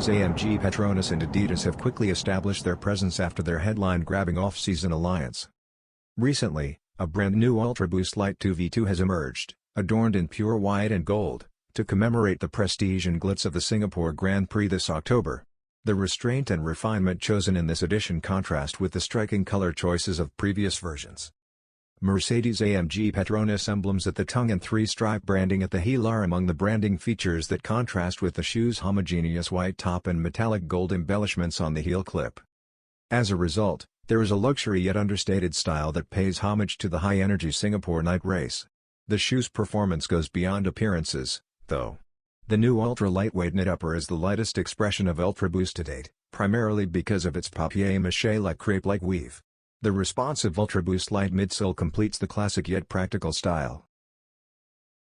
Mercedes-AMG PETRONAS and Adidas have quickly established their presence after their headline-grabbing off-season alliance. Recently, a brand new Ultraboost Light 2v2 has emerged, adorned in pure white and gold, to commemorate the prestige and glitz of the Singapore Grand Prix this October. The restraint and refinement chosen in this edition contrast with the striking color choices of previous versions. Mercedes-AMG PETRONAS emblems at the tongue and three-stripe branding at the heel are among the branding features that contrast with the shoe's homogeneous white top and metallic gold embellishments on the heel clip. As a result, there is a luxury yet understated style that pays homage to the high-energy Singapore night race. The shoe's performance goes beyond appearances, though. The new ultra-lightweight knit upper is the lightest expression of Ultraboost to date, primarily because of its papier-mâché-like crepe-like weave. The responsive Ultraboost Light midsole completes the classic yet practical style.